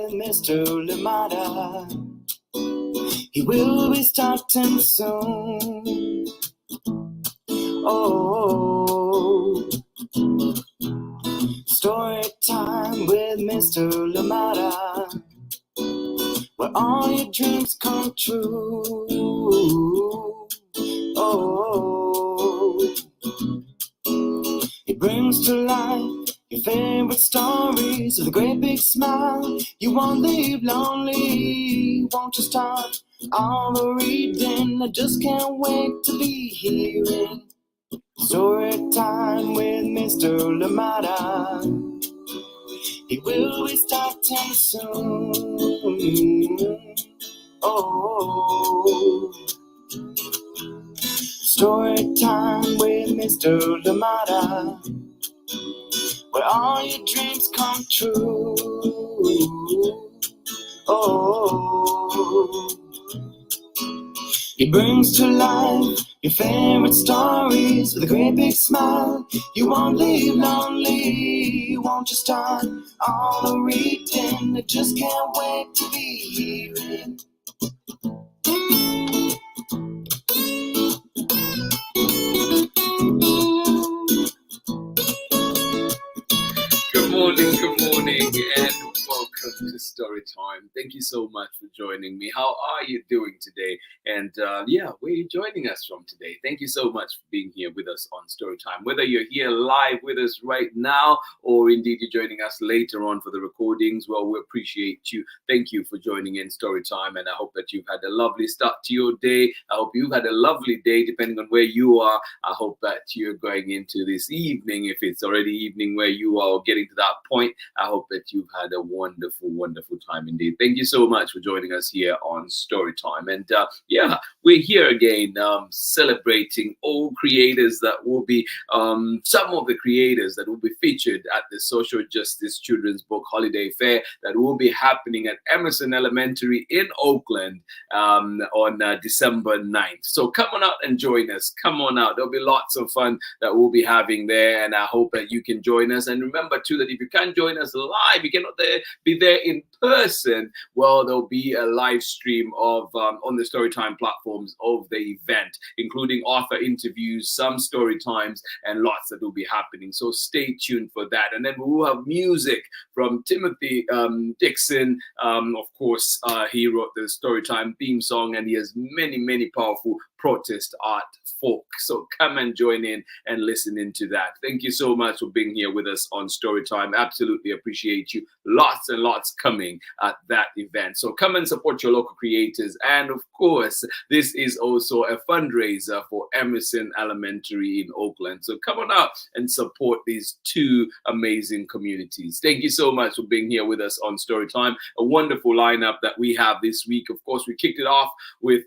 with Mr. Lamada. He will be starting soon. Oh, story time with Mr. Lamada, where all your dreams come true. Oh, he brings to life your favorite stories with a great big smile. You won't leave lonely, won't you start all the reading? I just can't wait to be hearing story time with Mr. Lamada. He will be starting soon. Oh, story time with Mr. Lamada, where all your dreams come true. Oh, he brings to life your favorite stories with a great big smile. You won't leave lonely, won't you start all the reading? I just can't wait to be hearing. Good morning, and welcome to Story Time. Thank you so much for joining me. How are you doing today? And where are you joining us from today? Thank you so much for being here with us on Story Time. Whether you're here live with us right now, or indeed you're joining us later on for the recordings, well, we appreciate you. Thank you for joining in Story Time, and I hope that you've had a lovely start to your day. I hope you've had a lovely day, depending on where you are. I hope that you're going into this evening, if it's already evening where you are, or getting to that point. I hope that you've had a wonderful, wonderful time indeed. Thank you so much for joining us here on Story Time. And we're here again, celebrating all creators that will be, some of the creators that will be featured at the Social Justice Children's Book Holiday Fair that will be happening at Emerson Elementary in Oakland on December 9th. So come on out and join us. Come on out. There'll be lots of fun that we'll be having there, and I hope that you can join us. And remember too that if you can't join us live, you cannot be there in person, well, there'll be a live stream of on the Storytime platforms of the event, including author interviews, some story times, and lots that will be happening. So stay tuned for that. And then we will have music from Timothy Dixon. Of course, he wrote the Storytime theme song, and he has many, many powerful protest art folk. So come and join in and listen into that. Thank you so much for being here with us on Storytime. Absolutely appreciate you. Lots and lots coming at that event. So come and support your local creators. And of course, this is also a fundraiser for Emerson Elementary in Oakland. So come on out and support these two amazing communities. Thank you so much for being here with us on Storytime. A wonderful lineup that we have this week. Of course, we kicked it off with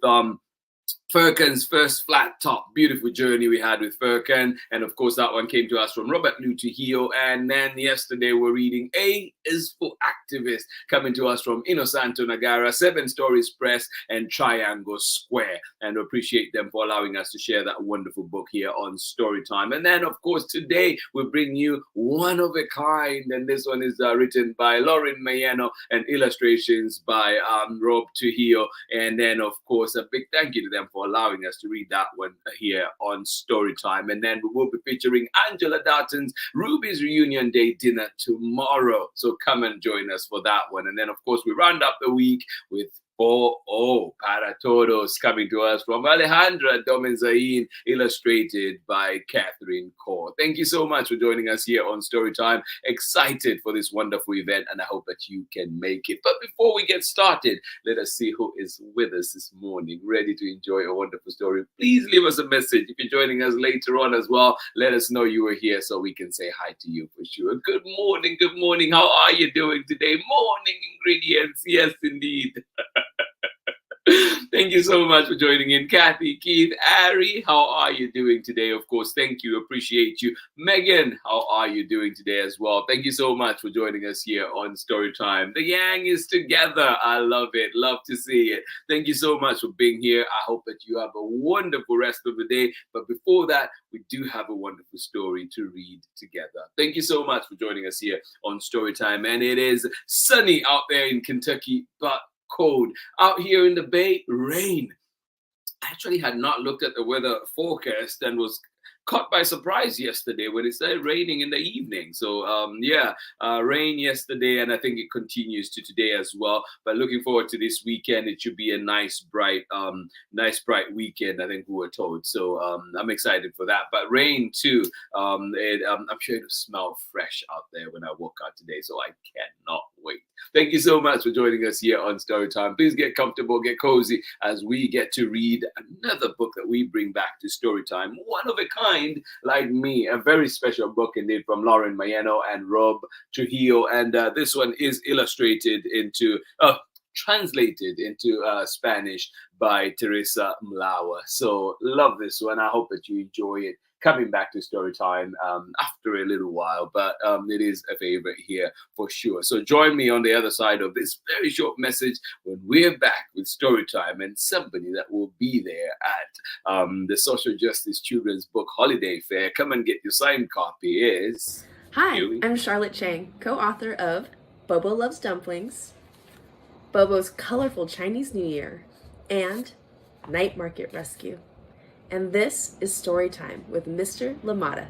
Furkan's first flat top, beautiful journey we had with Furkan. And of course, that one came to us from Robert LIU-TRUJILLO. And then yesterday, we're reading A is for Activist, coming to us from Inosanto Nagara, 7 Stories Press, and Triangle Square. And we appreciate them for allowing us to share that wonderful book here on Storytime. And then, of course, today we bring you One of a Kind. And this one is written by LAURIN Mayeno and illustrations by Rob Trujillo. And then, of course, a big thank you to them for allowing us to read that one here on Storytime. And then we will be featuring Angela Darton's Ruby's Reunion Day dinner tomorrow. So come and join us for that one. And then, of course, we round up the week with Para Todos, coming to us from Alejandra Domenzain, illustrated by Catherine Kaur. Thank you so much for joining us here on Storytime. Excited for this wonderful event, and I hope that you can make it. But before we get started, let us see who is with us this morning, ready to enjoy a wonderful story. Please leave us a message. If you're joining us later on as well, let us know you were here so we can say hi to you for sure. Good morning, good morning. How are you doing today? Morning ingredients, yes indeed. Thank you so much for joining in. Kathy, Keith, Ari, how are you doing today? Of course, thank you. Appreciate you. Megan, how are you doing today as well? Thank you so much for joining us here on Storytime. The gang is together. I love it. Love to see it. Thank you so much for being here. I hope that you have a wonderful rest of the day. But before that, we do have a wonderful story to read together. Thank you so much for joining us here on Storytime. And it is sunny out there in Kentucky, but cold. Out here in the Bay, rain. I actually had not looked at the weather forecast and was caught by surprise yesterday when it started raining in the evening. So rain yesterday, and I think it continues to today as well. But looking forward to this weekend. It should be a nice bright weekend, I think we were told. So I'm excited for that. But rain too. I'm sure it'll smell fresh out there when I walk out today. So I cannot wait. Thank you so much for joining us here on Storytime. Please get comfortable, get cozy as we get to read another book that we bring back to Storytime. One of a kind, like me, a very special book indeed from LAURIN Mayeno and Rob Trujillo. And this one is translated into Spanish by Teresa Mlawer. So love this one. I hope that you enjoy it. Coming back to Storytime after a little while, but it is a favorite here for sure. So join me on the other side of this very short message when we're back with Storytime, and somebody that will be there at the Social Justice Children's Book Holiday Fair. Come and get your signed copy is... Hi, I'm Charlotte Chang, co-author of Bobo Loves Dumplings, Bobo's Colorful Chinese New Year, and Night Market Rescue. And this is Storytime with Mr. Lamada.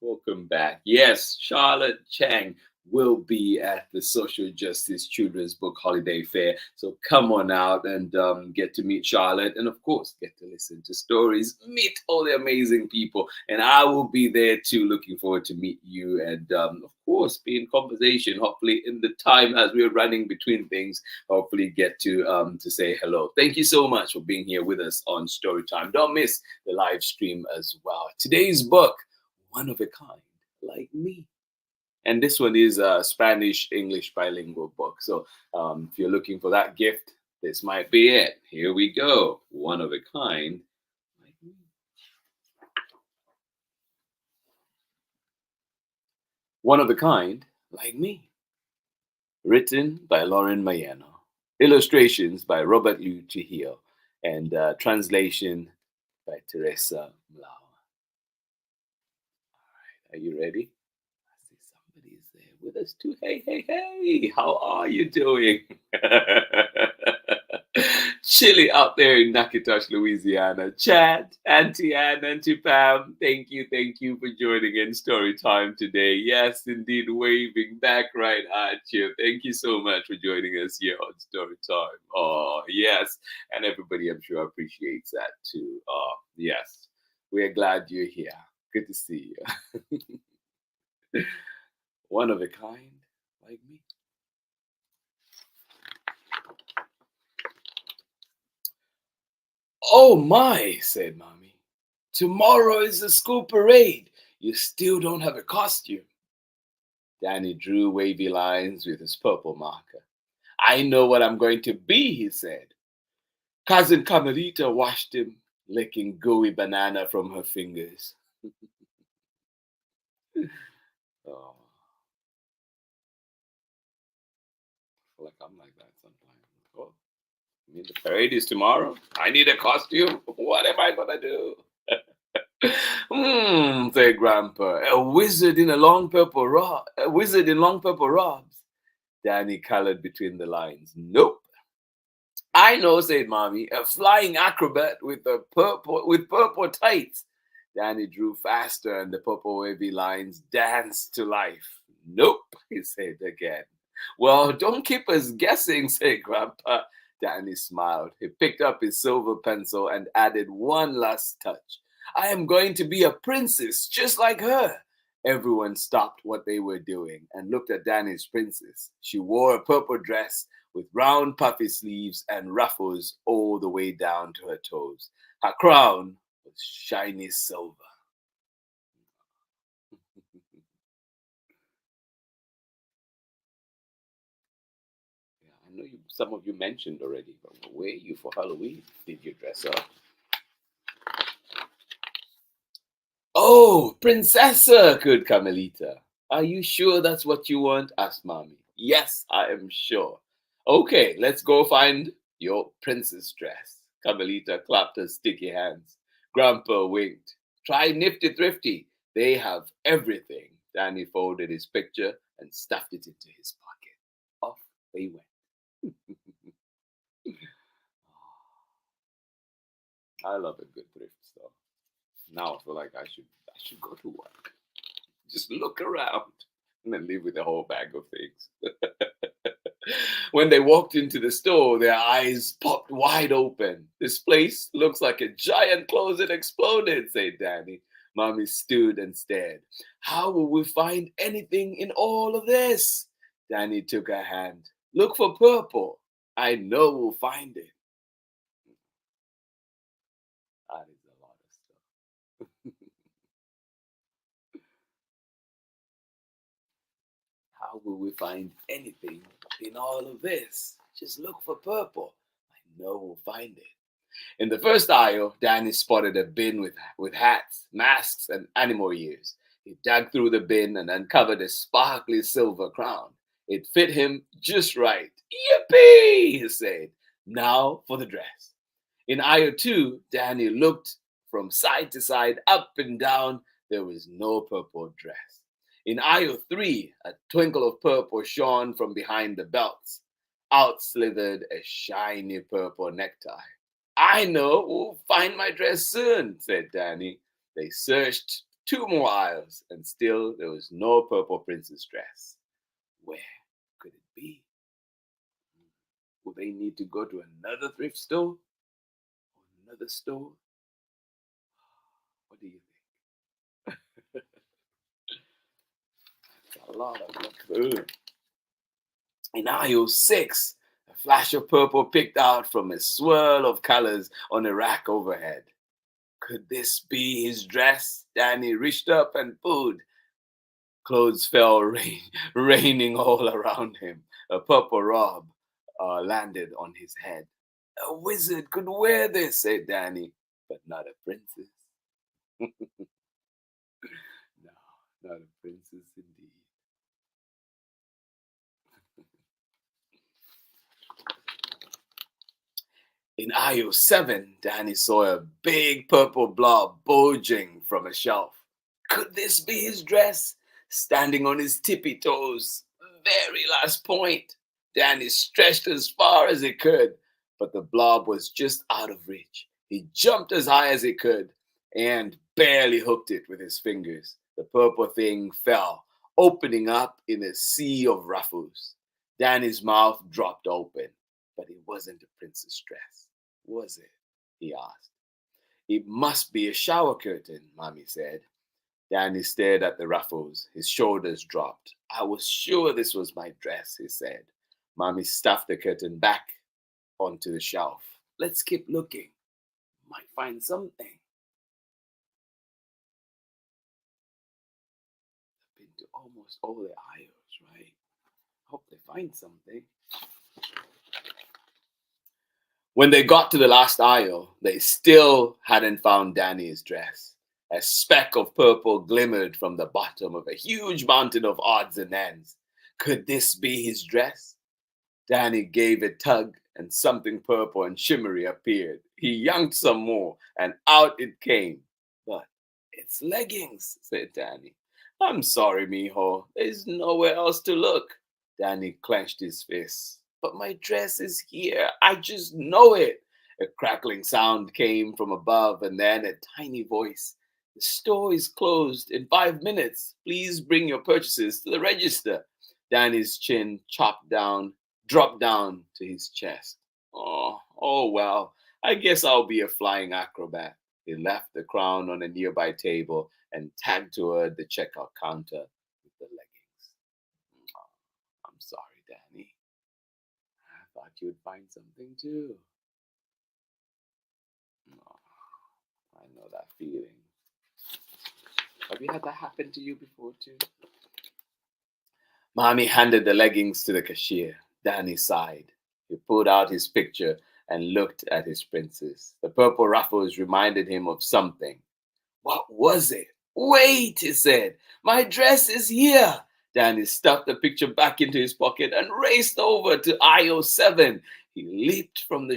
Welcome back. Yes, Charlotte Chang will be at the Social Justice Children's Book Holiday Fair. So come on out and get to meet Charlotte, and of course get to listen to stories, meet all the amazing people. And I will be there too. Looking forward to meet you, and of course be in conversation. Hopefully in the time as we're running between things, hopefully get to say hello. Thank you so much for being here with us on Storytime. Don't miss the live stream as well. Today's book, One of a Kind, Like Me. And this one is a Spanish-English bilingual book. So if you're looking for that gift, this might be it. Here we go. One of a Kind, like me. One of a Kind, Like Me. Written by LAURIN Mayeno. Illustrations by Robert LIU-TRUJILLO. And translation by Teresa Mlawer. All right, are you ready? Somebody's there with us too. Hey, hey, hey, how are you doing? Chilly out there in Natchitoches, Louisiana. Chad, Auntie Ann, Auntie Pam, thank you for joining in Storytime today. Yes, indeed, waving back right at you. Thank you so much for joining us here on Storytime. Oh, yes, and everybody I'm sure appreciates that too. Oh, yes, we're glad you're here. Good to see you. One of a kind, like me. Oh my, said Mommy. Tomorrow is the school parade. You still don't have a costume. Danny drew wavy lines with his purple marker. I know what I'm going to be, he said. Cousin Carmelita watched him, licking gooey banana from her fingers. Oh. I feel like I'm like that sometimes. Oh, you mean the parade is tomorrow? I need a costume? What am I gonna do? Said Grandpa. A wizard in long purple robes. Danny colored between the lines. Nope. I know, said Mommy. A flying acrobat with purple tights. Danny drew faster and the purple wavy lines danced to life. Nope, he said again. Well, don't keep us guessing, said Grandpa. Danny smiled. He picked up his silver pencil and added one last touch. I am going to be a princess, just like her. Everyone stopped what they were doing and looked at Danny's princess. She wore a purple dress with round puffy sleeves and ruffles all the way down to her toes. Her crown was shiny silver. I know some of you mentioned already, but where are you for Halloween? Did you dress up? Oh, Princessa, good Carmelita. Are you sure that's what you want? Asked Mommy. Yes, I am sure. Okay, let's go find your princess dress. Carmelita clapped her sticky hands. Grandpa winked. Try Nifty Thrifty. They have everything. Danny folded his picture and stuffed it into his pocket. Off they went. I love a good thrift store. Now I feel like I should go to work. Just look around and then leave with a whole bag of things. When they walked into the store, their eyes popped wide open. This place looks like a giant closet exploded, said Danny. Mommy stood and stared. How will we find anything in all of this? Danny took her hand. Look for purple. I know we'll find it. That is a lot of stuff. How will we find anything in all of this? Just look for purple. I know we'll find it. In the first aisle, Danny spotted a bin with hats, masks, and animal ears. He dug through the bin and uncovered a sparkly silver crown. It fit him just right. Yippee, he said. Now for the dress. In aisle 2, Danny looked from side to side, up and down. There was no purple dress. In aisle 3, a twinkle of purple shone from behind the belts. Out slithered a shiny purple necktie. I know, we'll find my dress soon, said Danny. They searched 2 more aisles, and still there was no purple princess dress. Where could it be? Will they need to go to another thrift store? Or another store? What do you think? That's a lot of food. In aisle 6, a flash of purple picked out from a swirl of colors on a rack overhead. Could this be his dress? Danny reached up and pulled. Clothes fell raining all around him. A purple robe landed on his head. A wizard could wear this, said Danny, but not a princess. No, not a princess indeed. In aisle 7, Danny saw a big purple blob bulging from a shelf. Could this be his dress? Standing on his tippy toes, very last point, Danny stretched as far as he could, but the blob was just out of reach. He jumped as high as he could and barely hooked it with his fingers. The purple thing fell, opening up in a sea of ruffles. Danny's mouth dropped open, but it wasn't a princess dress. Was it? He asked. It must be a shower curtain, Mommy said. Danny stared at the ruffles. His shoulders dropped. I was sure this was my dress, he said. Mommy stuffed the curtain back onto the shelf. Let's keep looking. Might find something. I've been to almost all the aisles, right? Hope they find something. When they got to the last aisle, they still hadn't found Danny's dress. A speck of purple glimmered from the bottom of a huge mountain of odds and ends. Could this be his dress? Danny gave a tug and something purple and shimmery appeared. He yanked some more and out it came. But it's leggings, said Danny. I'm sorry, mijo. There's nowhere else to look. Danny clenched his fists. But my dress is here. I just know it. A crackling sound came from above and then a tiny voice. The store is closed in 5 minutes. Please bring your purchases to the register. Danny's chin dropped down to his chest. Oh well, I guess I'll be a flying acrobat. He left the crown on a nearby table and tagged toward the checkout counter with the leggings. I'm sorry, Danny. I thought you'd find something too. I know that feeling. Have you had that happen to you before too? Mommy handed the leggings to the cashier. Danny sighed. He pulled out his picture and looked at his princess. The purple ruffles reminded him of something. What was it? Wait, he said. My dress is here. Danny stuffed the picture back into his pocket and raced over to aisle 7. He leaped for the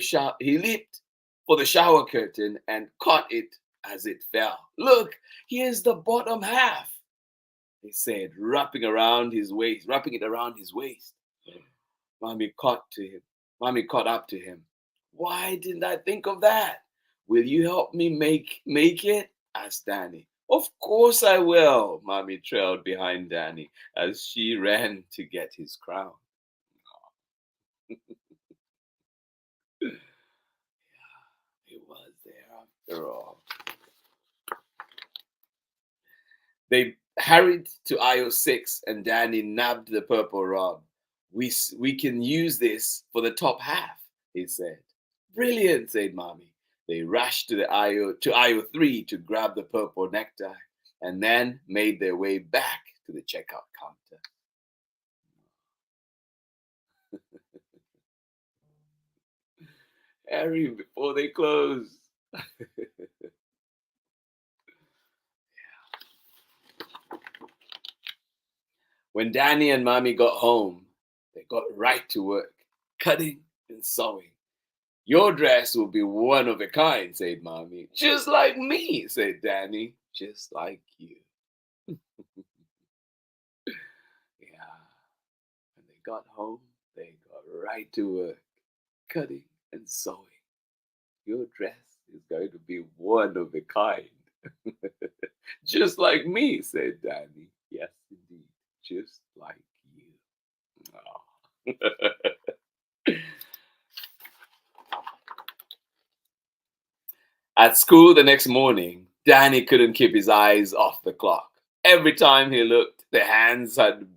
shower curtain and caught it as it fell. Look, here's the bottom half, he said, wrapping it around his waist. Mommy caught up to him. Why didn't I think of that? Will you help me make it? Asked Danny. Of course I will, Mommy trailed behind Danny as she ran to get his crown. It was there after all. They hurried to aisle 6 and Danny nabbed the purple rod. We can use this for the top half, he said. Brilliant, said Mommy. They rushed to aisle 3 to grab the purple necktie and then made their way back to the checkout counter. Hurry before they close. When Danny and Mommy got home, they got right to work, cutting and sewing. Your dress will be one of a kind, said Mommy. Just like me, said Danny. Just like you. Yeah. When they got home, they got right to work, cutting and sewing. Your dress is going to be one of a kind. Just like me, said Danny. Yes, indeed. Just like you. Oh. At school the next morning, Danny couldn't keep his eyes off the clock. Every time he looked, the hands had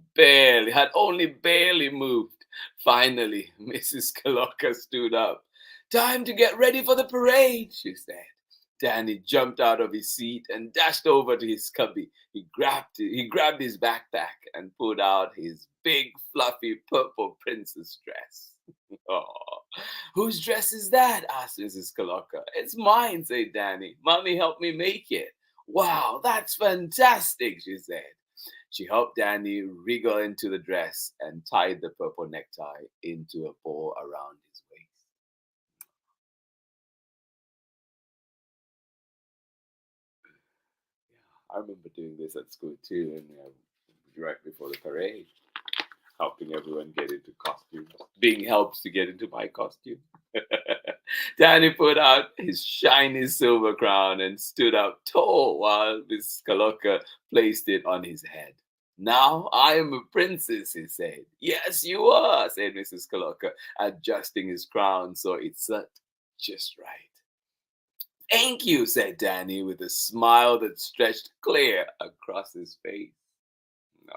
only barely moved. Finally, Mrs. Kalocka stood up. Time to get ready for the parade, she said. Danny jumped out of his seat and dashed over to his cubby. He grabbed his backpack and pulled out his big, fluffy purple princess dress. Oh, whose dress is that? Asked Mrs. Kalocka. It's mine, said Danny. Mommy helped me make it. Wow, that's fantastic, she said. She helped Danny wriggle into the dress and tied the purple necktie into a bow around his waist. I remember doing this at school too, and right before the parade, helping everyone get into costumes, being helped to get into my costume. Danny put out his shiny silver crown and stood up tall while Miss Kalocka placed it on his head. Now I am a princess, he said. Yes, you are, said Mrs. Kalocka, adjusting his crown so it sat just right. Thank you, said Danny with a smile that stretched clear across his face. No.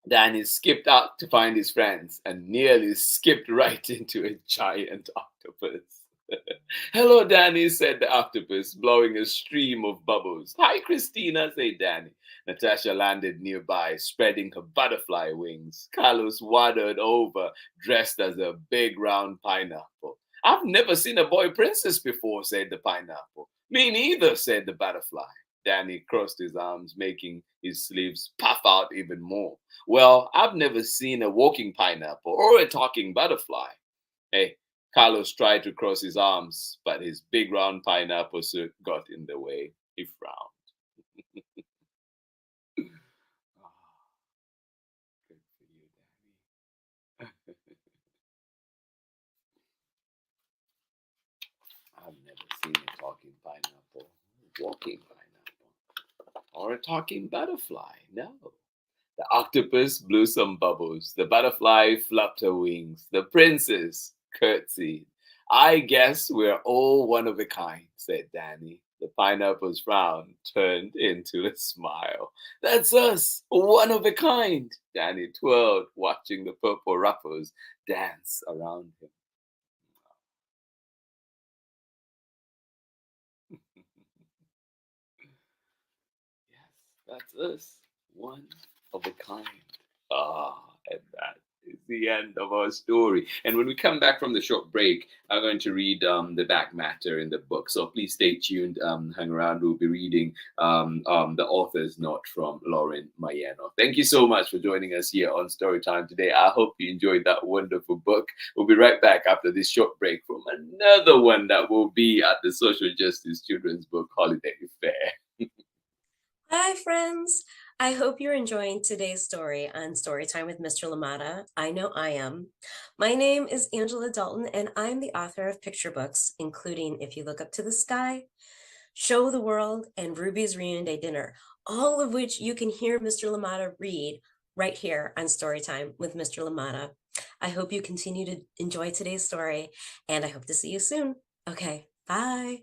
Danny skipped out to find his friends and nearly skipped right into a giant octopus. Hello, Danny, said the octopus, blowing a stream of bubbles. Hi, Christina, said Danny. Natasha landed nearby, spreading her butterfly wings. Carlos waddled over, dressed as a big round pineapple. I've never seen a boy princess before, said the pineapple. Me neither, said the butterfly. Danny crossed his arms, making his sleeves puff out even more. Well, I've never seen a walking pineapple or a talking butterfly. Hey, Carlos tried to cross his arms, but his big round pineapple suit got in the way. He frowned. Oh, good for you, Danny. I've never seen a talking pineapple, walking pineapple, or a talking butterfly. No. The octopus blew some bubbles. The butterfly flapped her wings. The princess curtsied. I guess we're all one of a kind, said Danny. The pineapple's frown turned into a smile. That's us, one of a kind. Danny twirled, watching the purple ruffles dance around him. That's us. One of a kind. Ah, and that is the end of our story. And when we come back from the short break, I'm going to read the back matter in the book. So please stay tuned, hang around. We'll be reading the author's note from Laurin Mayeno. Thank you so much for joining us here on Storytime today. I hope you enjoyed that wonderful book. We'll be right back after this short break from another one that will be at the Social Justice Children's Book Holiday Fair. Hi, friends. I hope you're enjoying today's story on Storytime with Mr. Lamata. I know I am. My name is Angela Dalton, and I'm the author of picture books, including If You Look Up to the Sky, Show the World, and Ruby's Reunion Day Dinner, all of which you can hear Mr. Lamata read right here on Storytime with Mr. Lamata. I hope you continue to enjoy today's story, and I hope to see you soon. Okay, bye.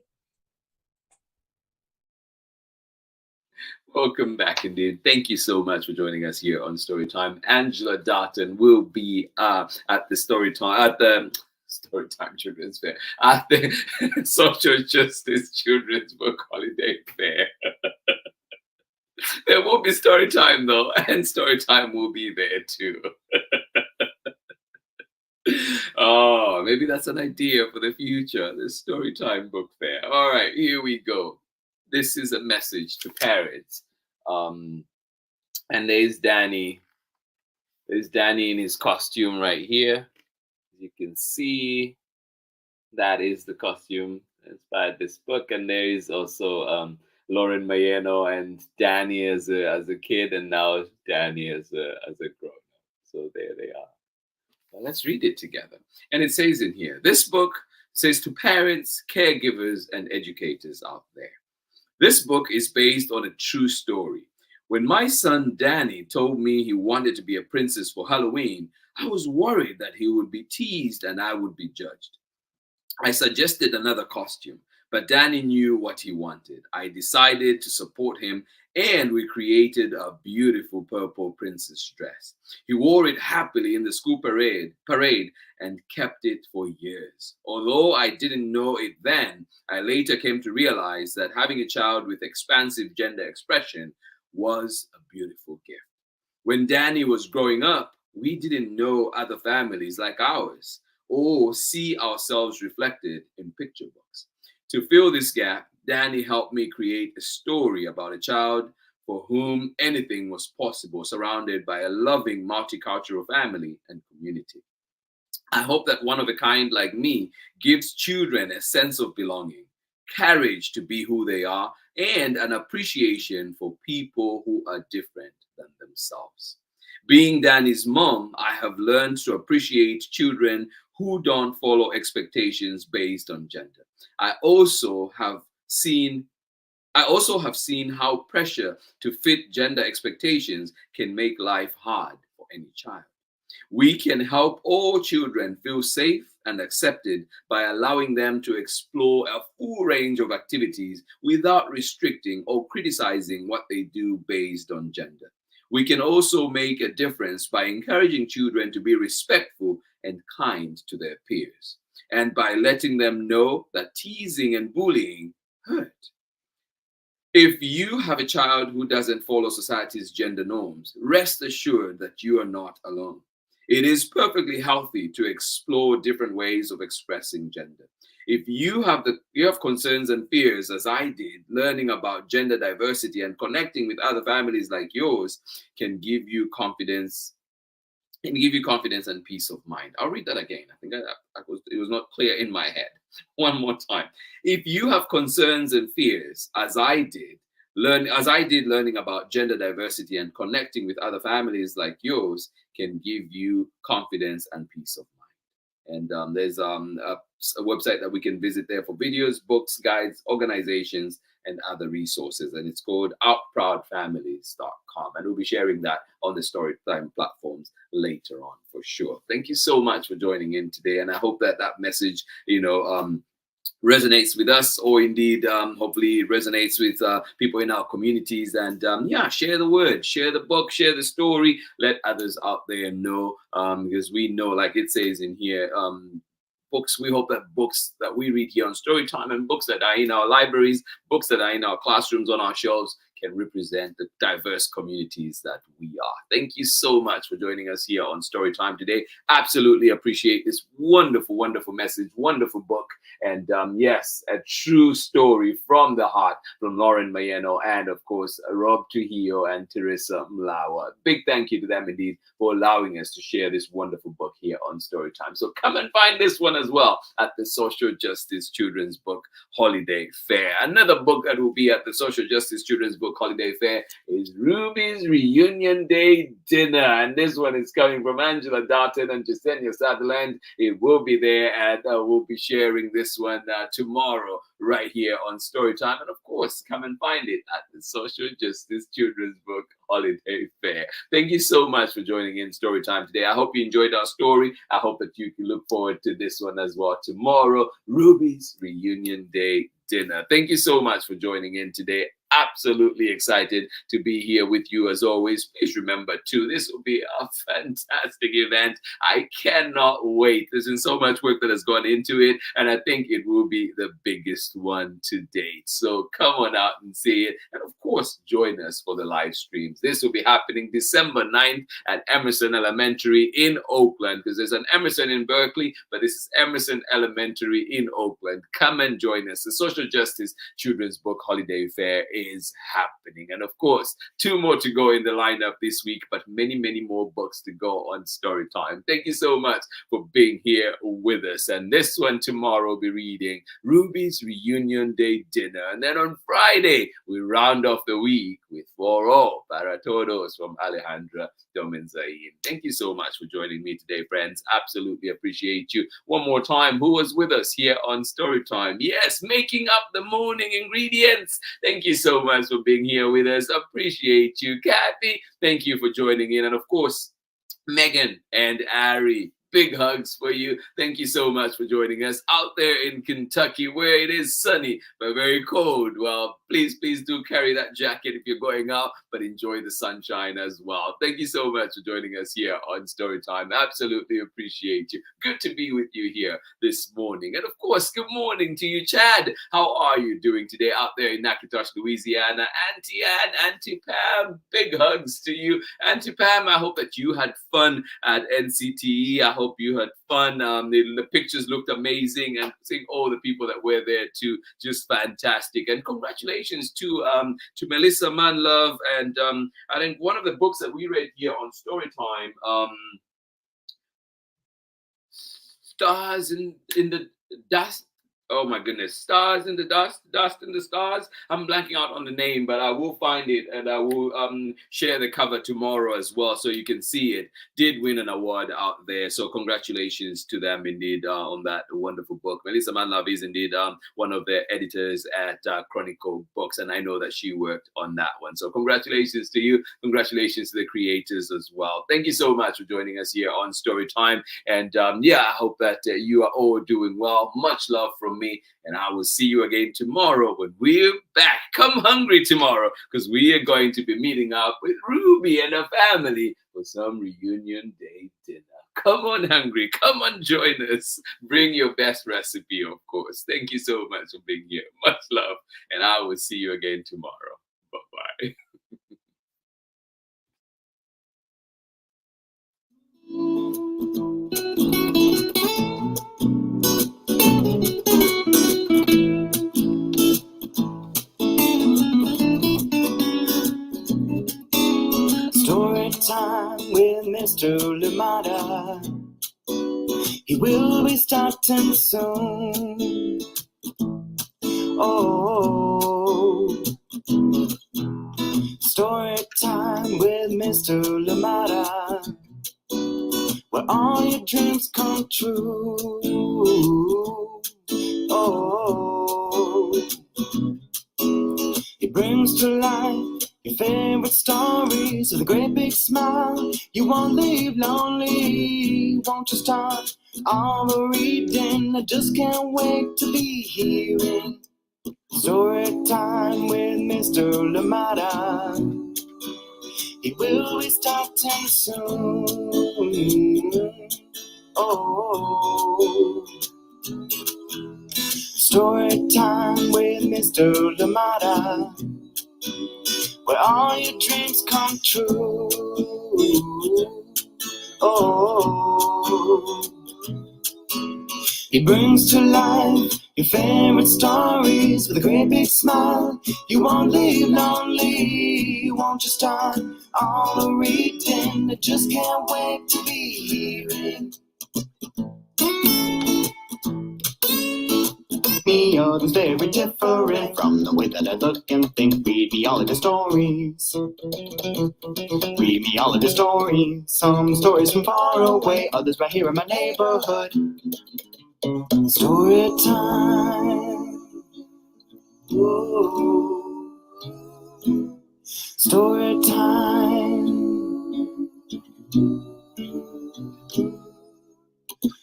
Welcome back indeed. Thank you so much for joining us here on Storytime. Angela Darton will be at the Storytime Children's Fair, at the Social Justice Children's Book Holiday Fair. There will be Storytime though, and Storytime will be there too. Oh, maybe that's an idea for the future, the Storytime Book Fair. All right, here we go. This is a message to parents. And there's Danny. There's Danny in his costume right here. You can see that is the costume inspired this book. And there is also Laurin Mayeno and Danny as a kid, and now Danny as a grown-up. So there they are. Well, let's read it together. And it says in here, this book says to parents, caregivers, and educators out there. This book is based on a true story. When my son Danny told me he wanted to be a princess for Halloween, I was worried that he would be teased and I would be judged. I suggested another costume, but Danny knew what he wanted. I decided to support him, and we created a beautiful purple princess dress. He wore it happily in the school parade and kept it for years. Although I didn't know it then, I later came to realize that having a child with expansive gender expression was a beautiful gift. When Danny was growing up, we didn't know other families like ours or see ourselves reflected in picture books. To fill this gap, Danny helped me create a story about a child for whom anything was possible, surrounded by a loving multicultural family and community. I hope that one of a kind like me gives children a sense of belonging, courage to be who they are, and an appreciation for people who are different than themselves. Being Danny's mom, I have learned to appreciate children who don't follow expectations based on gender. I also have seen how pressure to fit gender expectations can make life hard for any child. We can help all children feel safe and accepted by allowing them to explore a full range of activities without restricting or criticizing what they do based on gender. We can also make a difference by encouraging children to be respectful and kind to their peers, and by letting them know that teasing and bullying hurt. If you have a child who doesn't follow society's gender norms, rest assured that you are not alone. It is perfectly healthy to explore different ways of expressing gender. If you have concerns and fears, as I did, learning about gender diversity and connecting with other families like yours can give you confidence and peace of mind. I'll read that again. I think it was not clear in my head. One more time. If you have concerns and fears, as I did, learning about gender diversity and connecting with other families like yours can give you confidence and peace of mind. And there's a website that we can visit there for videos, books, guides, organizations, and other resources. And it's called OutProudFamilies.com. And we'll be sharing that on the Storytime platforms later on for sure. Thank you so much for joining in today. And I hope that message, resonates with us, or indeed hopefully resonates with people in our communities. And share the word, share the book, share the story, let others out there know, because we know, like it says in here, books, we hope that books that we read here on Storytime and books that are in our libraries, books that are in our classrooms on our shelves can represent the diverse communities that we are. Thank you so much for joining us here on Storytime today. Absolutely appreciate this wonderful, wonderful message, wonderful book. And yes, a true story from the heart from LAURIN Mayeno and, of course, Rob Trujillo and Teresa Mlawer. Big thank you to them indeed for allowing us to share this wonderful book here on Storytime. So come and find this one as well at the Social Justice Children's Book Holiday Fair. Another book that will be at the Social Justice Children's Book Holiday Fair is Ruby's Reunion Day Dinner. And this one is coming from Angela Darton and Jasenia Sutherland. It will be there, and we'll be sharing this one tomorrow right here on Storytime. And of course, come and find it at the Social Justice Children's Book Holiday Fair. Thank you so much for joining in Storytime today. I hope you enjoyed our story. I hope that you can look forward to this one as well tomorrow, Ruby's Reunion Day Dinner. Thank you so much for joining in today. Absolutely excited to be here with you as always. Please remember too, this will be a fantastic event. I cannot wait. There's been so much work that has gone into it, and I think it will be the biggest one to date. So come on out and see it, and of course join us for the live streams. This will be happening December 9th at Emerson Elementary in Oakland, because there's an Emerson in Berkeley, but this is Emerson Elementary in Oakland. Come and join us. The Social Justice Children's Book Holiday Fair is happening. And of course, 2 more to go in the lineup this week, but many, many more books to go on Storytime. Thank you so much for being here with us. And this one tomorrow will be reading Ruby's Reunion Day Dinner. And then on Friday, we round off the week with For All Para Todos from Alejandra Domenzain. Thank you so much for joining me today, friends. Absolutely appreciate you. One more time, who was with us here on Storytime? Yes, making up the morning ingredients. Thank you so much for being here with us. Appreciate you. Kathy, thank you for joining in. And of course, Megan and Ari, big hugs for you. Thank you so much for joining us out there in Kentucky, where it is sunny but very cold. Well, please do carry that jacket if you're going out, but enjoy the sunshine as well. Thank you so much for joining us here on Storytime. Absolutely appreciate you. Good to be with you here this morning. And of course, good morning to you, Chad. How are you doing today out there in Natchitoches, Louisiana? Auntie Ann, Auntie Pam, big hugs to you. Auntie Pam, I hope that you had fun at NCTE. I hope you had fun. The pictures looked amazing, and seeing all the people that were there too, just fantastic. And congratulations to Melissa Manlove, and I think one of the books that we read here on Storytime, Stars in the Dust. Oh my goodness, Stars in the Dust, Dust in the Stars. I'm blanking out on the name, but I will find it, and I will share the cover tomorrow as well, so you can see it. Did win an award out there, so congratulations to them indeed on that wonderful book. Melissa Manlove is indeed one of the editors at Chronicle Books, and I know that she worked on that one. So congratulations to you. Congratulations to the creators as well. Thank you so much for joining us here on Storytime, and yeah, I hope that you are all doing well. Much love from me, and I will see you again tomorrow when we're back. Come hungry tomorrow, because we are going to be meeting up with Ruby and her family for some reunion day dinner. Come on hungry, come on join us. Bring your best recipe, of course. Thank you so much for being here. Much love, and I will see you again tomorrow. Bye-bye. Story time with Mr. Lumada. He will be starting soon. Oh, story time with Mr. Lumada, where all your dreams come true. Oh, he brings to life your favorite stories with a great big smile. You won't leave lonely. Won't you start all the reading? I just can't wait to be hearing story time with Mr. Lumada. He will be starting soon. Oh, story time with Mr. Lumada, where all your dreams come true. Oh, he brings to life your favorite stories with a great big smile. You won't leave lonely, won't you start all the reading? I just can't wait to be hearing. Me, others very different from the way that I look and think. Read me all of the stories. Read me all of the stories. Some stories from far away, others right here in my neighborhood. Story time. Whoa. Story time.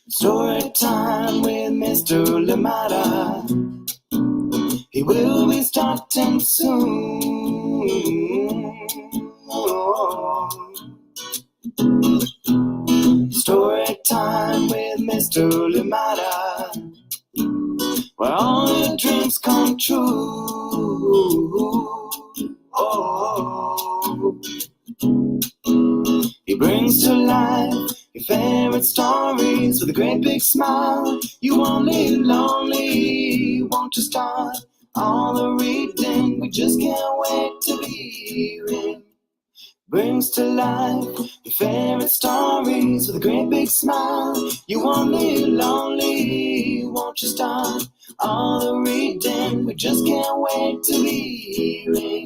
Story time with Mr. Lamada. He will be starting soon. Oh. Story time with Mr. Lamada, where all your dreams come true. Oh. He brings to life your favorite stories with a great big smile. You won't leave lonely, won't you start all the reading? We just can't wait to be hearing. Brings to life your favorite stories with a great big smile. You won't leave lonely, won't you start all the reading? We just can't wait to be hearing.